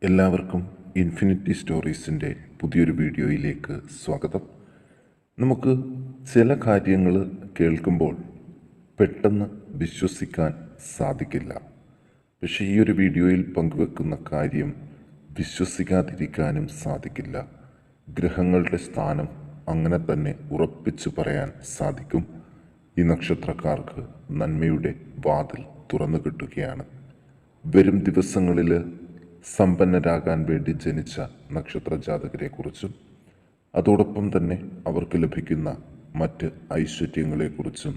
എല്ലാവർക്കും ഇൻഫിനിറ്റി സ്റ്റോറീസിൻ്റെ പുതിയൊരു വീഡിയോയിലേക്ക് സ്വാഗതം. നമുക്ക് ചില കാര്യങ്ങൾ കേൾക്കുമ്പോൾ പെട്ടെന്ന് വിശ്വസിക്കാൻ സാധിക്കില്ല. പക്ഷേ ഈ ഒരു വീഡിയോയിൽ പങ്കുവെക്കുന്ന കാര്യം വിശ്വസിക്കാതിരിക്കാനും സാധിക്കില്ല. ഗ്രഹങ്ങളുടെ സ്ഥാനം അങ്ങനെ തന്നെ ഉറപ്പിച്ചു പറയാൻ സാധിക്കും. ഈ നക്ഷത്രക്കാർക്ക് നന്മയുടെ വാതിൽ തുറന്നു കിട്ടുകയാണ്. വരും ദിവസങ്ങളിൽ സമ്പന്നരാകാൻ വേണ്ടി ജനിച്ച നക്ഷത്ര ജാതകരെക്കുറിച്ചും അതോടൊപ്പം തന്നെ അവർക്ക് ലഭിക്കുന്ന മറ്റ് ഐശ്വര്യങ്ങളെക്കുറിച്ചും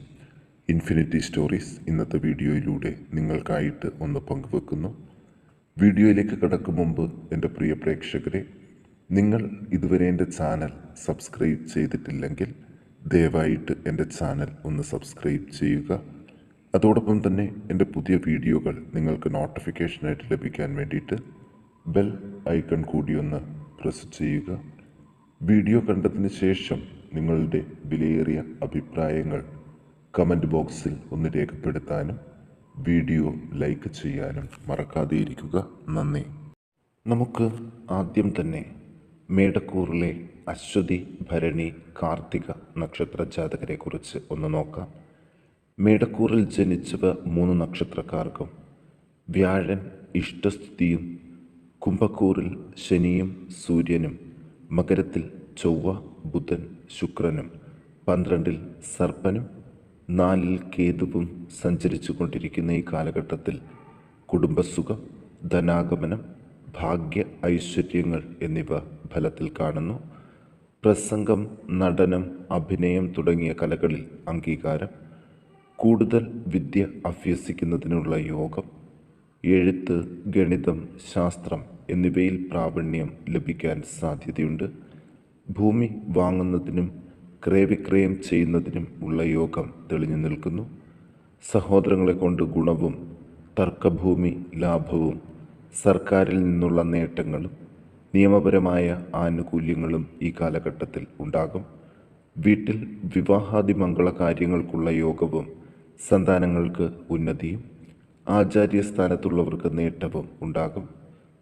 ഇൻഫിനിറ്റി സ്റ്റോറീസ് ഇന്നത്തെ വീഡിയോയിലൂടെ നിങ്ങൾക്കായിട്ട് ഒന്ന് പങ്കുവെക്കുന്നു. വീഡിയോയിലേക്ക് കടക്കും മുമ്പ് എൻ്റെ പ്രിയ പ്രേക്ഷകരെ, നിങ്ങൾ ഇതുവരെ എൻ്റെ ചാനൽ സബ്സ്ക്രൈബ് ചെയ്തിട്ടില്ലെങ്കിൽ ദയവായിട്ട് എൻ്റെ ചാനൽ ഒന്ന് സബ്സ്ക്രൈബ് ചെയ്യുക. അതോടൊപ്പം തന്നെ എൻ്റെ പുതിയ വീഡിയോകൾ നിങ്ങൾക്ക് നോട്ടിഫിക്കേഷനായിട്ട് ലഭിക്കാൻ വേണ്ടിയിട്ട് ബെൽ ഐക്കൺ കൂടി ഒന്ന് പ്രസ് ചെയ്യുക. വീഡിയോ കണ്ടതിന് ശേഷം നിങ്ങളുടെ വിലയേറിയ അഭിപ്രായങ്ങൾ കമൻറ്റ് ബോക്സിൽ ഒന്ന് രേഖപ്പെടുത്താനും വീഡിയോ ലൈക്ക് ചെയ്യാനും മറക്കാതെ ഇരിക്കുക. നന്ദി. നമുക്ക് ആദ്യം തന്നെ മേടക്കൂറിലെ അശ്വതി, ഭരണി, കാർത്തിക നക്ഷത്ര ജാതകരെക്കുറിച്ച് ഒന്ന് നോക്കാം. മേടക്കൂറിൽ ജനിച്ചവ 3 നക്ഷത്രക്കാർക്കും വ്യാഴൻ ഇഷ്ടസ്ഥിതിയും, കുംഭക്കൂറിൽ ശനിയും സൂര്യനും, മകരത്തിൽ ചൊവ്വ, ബുധൻ, ശുക്രനും, 12-ൽ സർപ്പനും, 4-ൽ കേതുവും സഞ്ചരിച്ചു കൊണ്ടിരിക്കുന്ന ഈ കാലഘട്ടത്തിൽ കുടുംബസുഖം, ധനാഗമനം, ഭാഗ്യ ഐശ്വര്യങ്ങൾ എന്നിവ ഫലത്തിൽ കാണുന്നു. പ്രസംഗം, നടനം, അഭിനയം തുടങ്ങിയ കലകളിൽ അംഗീകാരം, കൂടുതൽ വിദ്യ അഭ്യസിക്കുന്നതിനുള്ള യോഗം, എഴുത്ത്, ഗണിതം, ശാസ്ത്രം എന്നിവയിൽ പ്രാവീണ്യം ലഭിക്കാൻ സാധ്യതയുണ്ട്. ഭൂമി വാങ്ങുന്നതിനും ക്രയവിക്രയം ചെയ്യുന്നതിനും ഉള്ള യോഗം തെളിഞ്ഞു നിൽക്കുന്നു. സഹോദരങ്ങളെ കൊണ്ട് ഗുണവും തർക്കഭൂമി ലാഭവും, സർക്കാരിൽ നിന്നുള്ള നേട്ടങ്ങളും നിയമപരമായ ആനുകൂല്യങ്ങളും ഈ കാലഘട്ടത്തിൽ ഉണ്ടാകും. വീട്ടിൽ വിവാഹാദി മംഗള കാര്യങ്ങൾക്കുള്ള യോഗവും, സന്താനങ്ങൾക്ക് ഉന്നതിയും, ആചാര്യസ്ഥാനത്തുള്ളവർക്ക് നേട്ടവും ഉണ്ടാകും.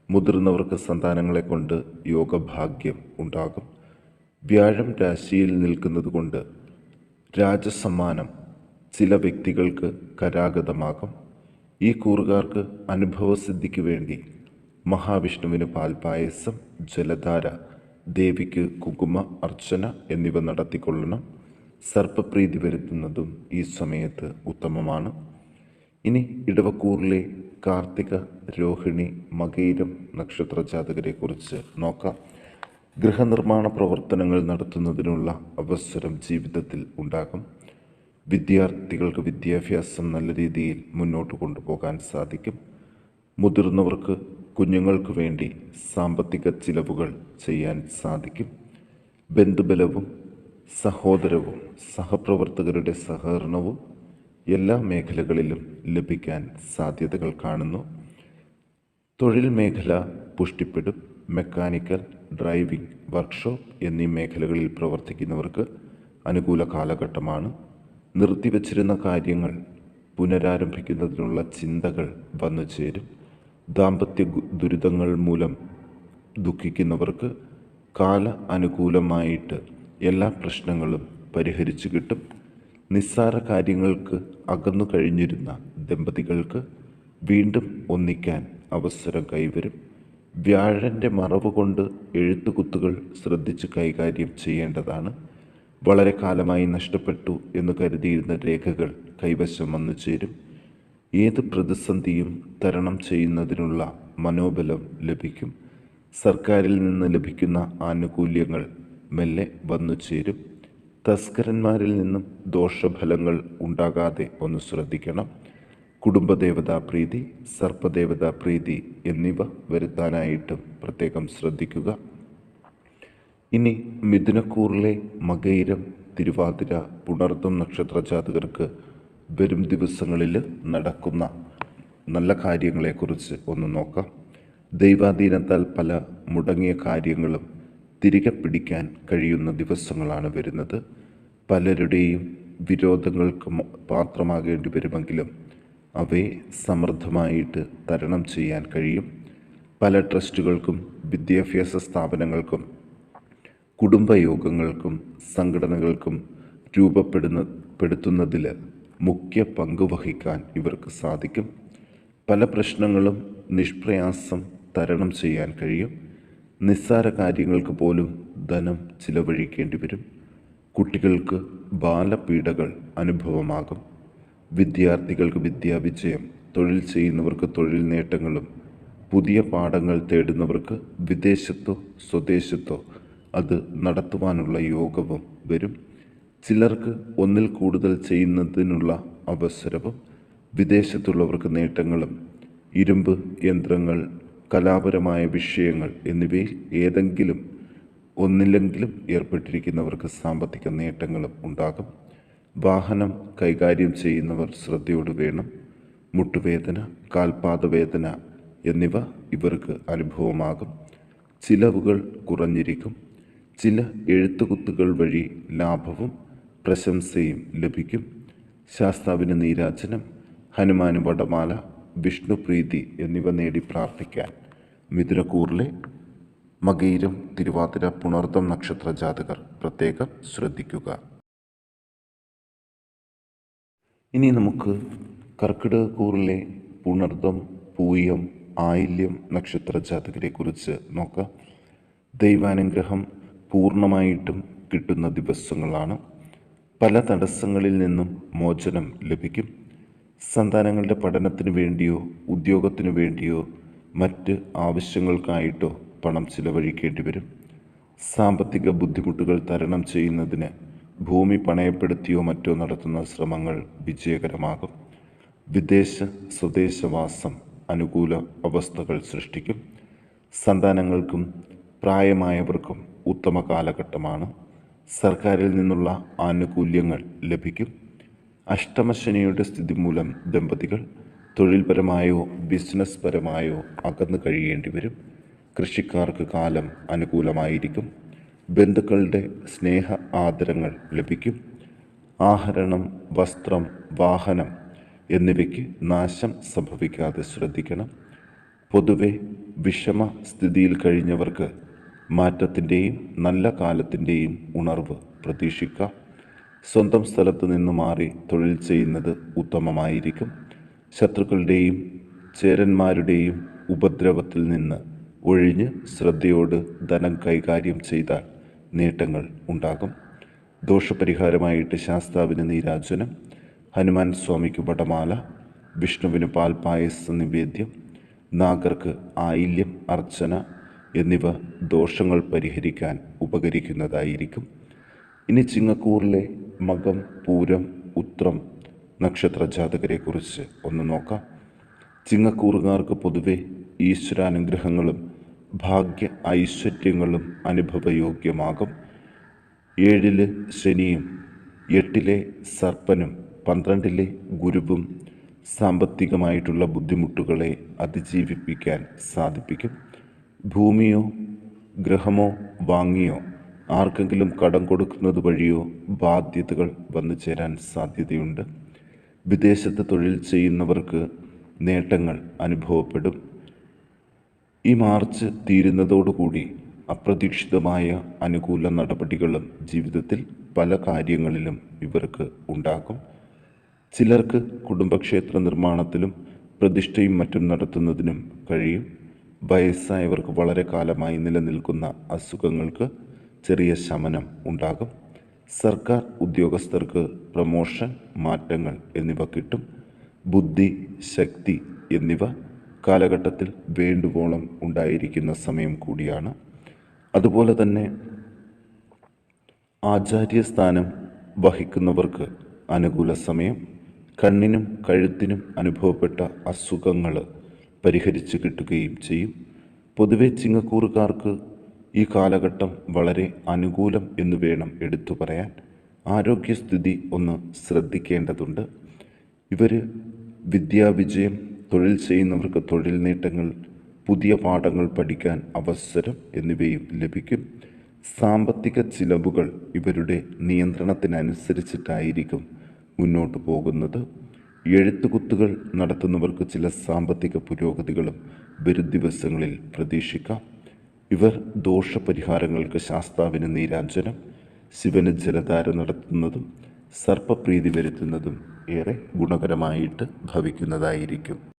മുതിർന്നവർക്ക് സന്താനങ്ങളെ കൊണ്ട് യോഗഭാഗ്യം ഉണ്ടാകും. വ്യാഴം രാശിയിൽ നിൽക്കുന്നത് കൊണ്ട് രാജസമ്മാനം ചില വ്യക്തികൾക്ക് കരാഗതമാകും. ഈ കൂറുകാർക്ക് അനുഭവസിദ്ധിക്ക് വേണ്ടി മഹാവിഷ്ണുവിന് പാൽപായസം, ജലധാര, ദേവിക്ക് കുങ്കുമ അർച്ചന എന്നിവ നടത്തിക്കൊള്ളണം. സർപ്പപ്രീതി വരുത്തുന്നതും ഈ സമയത്ത് ഉത്തമമാണ്. ഇനി ഇടവക്കൂറിലെ കാർത്തിക, രോഹിണി, മകയിരം നക്ഷത്ര ജാതകരെക്കുറിച്ച് നോക്കാം. ഗൃഹനിർമ്മാണ പ്രവർത്തനങ്ങൾ നടത്തുന്നതിനുള്ള അവസരം ജീവിതത്തിൽ ഉണ്ടാകും. വിദ്യാർത്ഥികൾക്ക് വിദ്യാഭ്യാസം നല്ല രീതിയിൽ മുന്നോട്ട് കൊണ്ടുപോകാൻ സാധിക്കും. മുതിർന്നവർക്ക് കുഞ്ഞുങ്ങൾക്ക് വേണ്ടി സാമ്പത്തിക ചിലവുകൾ ചെയ്യാൻ സാധിക്കും. ബന്ധുബലവും സഹോദരവും സഹപ്രവർത്തകരുടെ സഹകരണവും എല്ലാ മേഖലകളിലും ലഭിക്കാൻ സാധ്യതകൾ കാണുന്നു. തൊഴിൽ മേഖല പുഷ്ടിപ്പെടും. മെക്കാനിക്കൽ, ഡ്രൈവിംഗ്, വർക്ക്ഷോപ്പ് എന്നീ മേഖലകളിൽ പ്രവർത്തിക്കുന്നവർക്ക് അനുകൂല കാലഘട്ടമാണ്. നിർത്തിവച്ചിരുന്ന കാര്യങ്ങൾ പുനരാരംഭിക്കുന്നതിനുള്ള ചിന്തകൾ വന്നു ചേരും. ദാമ്പത്യ ദുരിതങ്ങൾ മൂലം ദുഃഖിക്കുന്നവർക്ക് കാല അനുകൂലമായിട്ട് എല്ലാ പ്രശ്നങ്ങളും പരിഹരിച്ചു കിട്ടും. നിസ്സാര കാര്യങ്ങൾക്ക് അകന്നു കഴിഞ്ഞിരുന്ന ദമ്പതികൾക്ക് വീണ്ടും ഒന്നിക്കാൻ അവസരം കൈവരും. വ്യാഴൻ്റെ മറവ് കൊണ്ട് എഴുത്തുകുത്തുകൾ ശ്രദ്ധിച്ച് കൈകാര്യം ചെയ്യേണ്ടതാണ്. വളരെ കാലമായി നഷ്ടപ്പെട്ടു എന്ന് കരുതിയിരുന്ന രേഖകൾ കൈവശം വന്നു ചേരും. ഏത് പ്രതിസന്ധിയും തരണം ചെയ്യുന്നതിനുള്ള മനോബലം ലഭിക്കും. സർക്കാരിൽ നിന്ന് ലഭിക്കുന്ന ആനുകൂല്യങ്ങൾ മെല്ലെ വന്നു ചേരും. തസ്കരന്മാരിൽ നിന്നും ദോഷഫലങ്ങൾ ഉണ്ടാകാതെ ഒന്ന് ശ്രദ്ധിക്കണം. കുടുംബദേവതാ പ്രീതി, സർപ്പദേവതാ പ്രീതി എന്നിവ വരുത്താനായിട്ടും പ്രത്യേകം ശ്രദ്ധിക്കുക. ഇനി മിഥുനക്കൂറിലെ മകയിരം, തിരുവാതിര, പുണർദം നക്ഷത്ര ജാതകർക്ക് വരും ദിവസങ്ങളിൽ നടക്കുന്ന നല്ല കാര്യങ്ങളെക്കുറിച്ച് ഒന്ന് നോക്കാം. ദൈവാധീനത്താൽ പല മുടങ്ങിയ കാര്യങ്ങളും തിരികെ പിടിക്കാൻ കഴിയുന്ന ദിവസങ്ങളാണ് വരുന്നത്. പലരുടെയും വിരോധങ്ങൾക്ക് പാത്രമാകേണ്ടി വരുമെങ്കിലും അവയെ സമൃദ്ധമായിട്ട് തരണം ചെയ്യാൻ കഴിയും. പല ട്രസ്റ്റുകൾക്കും വിദ്യാഭ്യാസ സ്ഥാപനങ്ങൾക്കും കുടുംബയോഗങ്ങൾക്കും സംഘടനകൾക്കും രൂപപ്പെടുത്തുന്നതിൽ മുഖ്യ പങ്ക് വഹിക്കാൻ ഇവർക്ക് സാധിക്കും. പല പ്രശ്നങ്ങളും നിഷ്പ്രയാസം തരണം ചെയ്യാൻ കഴിയും. നിസ്സാര കാര്യങ്ങൾക്ക് പോലും ധനം ചിലവഴിക്കേണ്ടി വരും. കുട്ടികൾക്ക് ബാലപീഡകൾ അനുഭവമാകും. വിദ്യാർത്ഥികൾക്ക് വിദ്യാവിജയം, തൊഴിൽ ചെയ്യുന്നവർക്ക് തൊഴിൽ നേട്ടങ്ങളും, പുതിയ പാഠങ്ങൾ തേടുന്നവർക്ക് വിദേശത്തോ സ്വദേശത്തോ അത് നടത്തുവാനുള്ള യോഗവും വരും. ചിലർക്ക് ഒന്നിൽ കൂടുതൽ ചെയ്യുന്നതിനുള്ള അവസരവും, വിദേശത്തുള്ളവർക്ക് നേട്ടങ്ങളും, ഇരുമ്പ് യന്ത്രങ്ങൾ, കലാപരമായ വിഷയങ്ങൾ എന്നിവയിൽ ഏതെങ്കിലും ഒന്നിലെങ്കിലും ഏർപ്പെട്ടിരിക്കുന്നവർക്ക് സാമ്പത്തിക നേട്ടങ്ങളും ഉണ്ടാകും. വാഹനം കൈകാര്യം ചെയ്യുന്നവർ ശ്രദ്ധയോട് വേണം. മുട്ടുവേദന, കാൽപാദവേദന എന്നിവ ഇവർക്ക് അനുഭവമാകും. ചിലവുകൾ കുറഞ്ഞിരിക്കും. ചില എഴുത്തുകുത്തുകൾ വഴി ലാഭവും പ്രശംസയും ലഭിക്കും. ശാസ്താവിന് നീരാജനം, ഹനുമാന് വടമാല, വിഷ്ണുപ്രീതി എന്നിവ നേടി പ്രാർത്ഥിക്കാൻ മിഥുനക്കൂറിലെ മകയിരം, തിരുവാതിര, പുണർതം നക്ഷത്ര ജാതകർ പ്രത്യേകം ശ്രദ്ധിക്കുക. ഇനി നമുക്ക് കർക്കിടകക്കൂറിലെ പുണർതം, പൂയം, ആയില്യം നക്ഷത്ര ജാതകരെ കുറിച്ച് നോക്കാം. ദൈവാനുഗ്രഹം പൂർണ്ണമായിട്ടും കിട്ടുന്ന ദിവസങ്ങളാണ്. പല തടസ്സങ്ങളിൽ നിന്നും മോചനം ലഭിക്കും. സന്താനങ്ങളുടെ പഠനത്തിന് വേണ്ടിയോ ഉദ്യോഗത്തിനു വേണ്ടിയോ മറ്റ് ആവശ്യങ്ങൾക്കായിട്ടോ പണം ചിലവഴിക്കേണ്ടി വരും. സാമ്പത്തിക ബുദ്ധിമുട്ടുകൾ തരണം ചെയ്യുന്നതിന് ഭൂമി പണയപ്പെടുത്തിയോ മറ്റോ നടത്തുന്ന ശ്രമങ്ങൾ വിജയകരമാകും. വിദേശ സ്വദേശവാസം അനുകൂല അവസ്ഥകൾ സൃഷ്ടിക്കും. സന്താനങ്ങൾക്കും പ്രായമായവർക്കും ഉത്തമ കാലഘട്ടമാണ്. സർക്കാരിൽ നിന്നുള്ള ആനുകൂല്യങ്ങൾ ലഭിക്കും. അഷ്ടമശനിയുടെ സ്ഥിതി മൂലം ദമ്പതികൾ തൊഴിൽപരമായോ ബിസിനസ് പരമായോ അകന്നു കഴിയേണ്ടി വരും. കൃഷിക്കാർക്ക് കാലം അനുകൂലമായിരിക്കും. ബന്ധുക്കളുടെ സ്നേഹ ആദരങ്ങൾ ലഭിക്കും. ആഭരണം, വസ്ത്രം, വാഹനം എന്നിവയ്ക്ക് നാശം സംഭവിക്കാതെ ശ്രദ്ധിക്കണം. പൊതുവെ വിഷമ സ്ഥിതിയിൽ കഴിഞ്ഞവർക്ക് മാറ്റത്തിൻ്റെയും നല്ല കാലത്തിൻ്റെയും ഉണർവ് പ്രതീക്ഷിക്കാം. സ്വന്തം സ്ഥലത്ത് നിന്ന് മാറി തൊഴിൽ ചെയ്യുന്നത് ഉത്തമമായിരിക്കും. ശത്രുക്കളുടെയും ചേരന്മാരുടെയും ഉപദ്രവത്തിൽ നിന്ന് ഒഴിഞ്ഞ് ശ്രദ്ധയോട് ധനം കൈകാര്യം ചെയ്താൽ നേട്ടങ്ങൾ ഉണ്ടാകും. ദോഷപരിഹാരമായിട്ട് ശാസ്താവിന് നീരാജനം, ഹനുമാൻ സ്വാമിക്ക് വടമാല, വിഷ്ണുവിന് പാൽപായസ നിവേദ്യം, നാഗർക്ക് ആയില്യം അർച്ചന എന്നിവ ദോഷങ്ങൾ പരിഹരിക്കാൻ ഉപകരിക്കുന്നതായിരിക്കും. ഇനി ചിങ്ങക്കൂറിലെ മകം, പൂരം, ഉത്രം നക്ഷത്ര ജാതകരെ കുറിച്ച് ഒന്ന് നോക്കാം. ചിങ്ങക്കൂറുകാർക്ക് പൊതുവെ ഈശ്വരാനുഗ്രഹങ്ങളും ഭാഗ്യ ഐശ്വര്യങ്ങളും അനുഭവയോഗ്യമാകും. 7 ശനിയും 8 സർപ്പനും 12 ഗുരുവും സാമ്പത്തികമായിട്ടുള്ള ബുദ്ധിമുട്ടുകളെ അതിജീവിപ്പിക്കാൻ സാധിപ്പിക്കും. ഭൂമിയോ ഗ്രഹമോ വാങ്ങിയോ ആർക്കെങ്കിലും കടം കൊടുക്കുന്നത് വഴിയോ ബാധ്യതകൾ വന്നു ചേരാൻ സാധ്യതയുണ്ട്. വിദേശത്ത് തൊഴിൽ ചെയ്യുന്നവർക്ക് നേട്ടങ്ങൾ അനുഭവപ്പെടും. ഈ മാർച്ച് തീരുന്നതോടുകൂടി അപ്രതീക്ഷിതമായ അനുകൂല നടപടികളും ജീവിതത്തിൽ പല കാര്യങ്ങളിലും ഇവർക്ക് ഉണ്ടാകും. ചിലർക്ക് കുടുംബക്ഷേത്ര നിർമ്മാണത്തിലും പ്രതിഷ്ഠയും മറ്റും നടത്തുന്നതിനും കഴിയും. വയസ്സായവർക്ക് വളരെ കാലമായി നിലനിൽക്കുന്ന അസുഖങ്ങൾക്ക് ചെറിയ ശമനം ഉണ്ടാകും. സർക്കാർ ഉദ്യോഗസ്ഥർക്ക് പ്രമോഷൻ, മാറ്റങ്ങൾ എന്നിവ കിട്ടും. ബുദ്ധി, ശക്തി എന്നിവ കാലഘട്ടത്തിൽ വേണ്ടുവോളം ഉണ്ടായിരിക്കുന്ന സമയം കൂടിയാണ്. അതുപോലെ തന്നെ ആചാര്യസ്ഥാനം വഹിക്കുന്നവർക്ക് അനുകൂല സമയം. കണ്ണിനും കഴുത്തിനും അനുഭവപ്പെട്ട അസുഖങ്ങൾ പരിഹരിച്ച് കിട്ടുകയും ചെയ്യും. പൊതുവെ ചിങ്ങക്കൂറുകാർക്ക് ഈ കാലഘട്ടം വളരെ അനുകൂലം എന്ന് വേണം എടുത്തു പറയാൻ. ആരോഗ്യസ്ഥിതി ഒന്ന് ശ്രദ്ധിക്കേണ്ടതുണ്ട്. ഇവർ വിദ്യാവിജയം, തൊഴിൽ ചെയ്യുന്നവർക്ക് തൊഴിൽ നേട്ടങ്ങൾ, പുതിയ പാഠങ്ങൾ പഠിക്കാൻ അവസരം എന്നിവയും ലഭിക്കും. സാമ്പത്തിക ചിലവുകൾ ഇവരുടെ നിയന്ത്രണത്തിനനുസരിച്ചിട്ടായിരിക്കും മുന്നോട്ട് പോകുന്നത്. എഴുത്തുകുത്തുകൾ നടത്തുന്നവർക്ക് ചില സാമ്പത്തിക പുരോഗതികളും വരും ദിവസങ്ങളിൽ പ്രതീക്ഷിക്കാം. ഇവർ ദോഷപരിഹാരങ്ങൾക്ക് ശാസ്താവിന് നീരാഞ്ജനം, ശിവന് ജലധാര നടത്തുന്നതും സർപ്പപ്രീതി വരുത്തുന്നതും ഏറെ ഗുണകരമായിട്ട് ഭവിക്കുന്നതായിരിക്കും.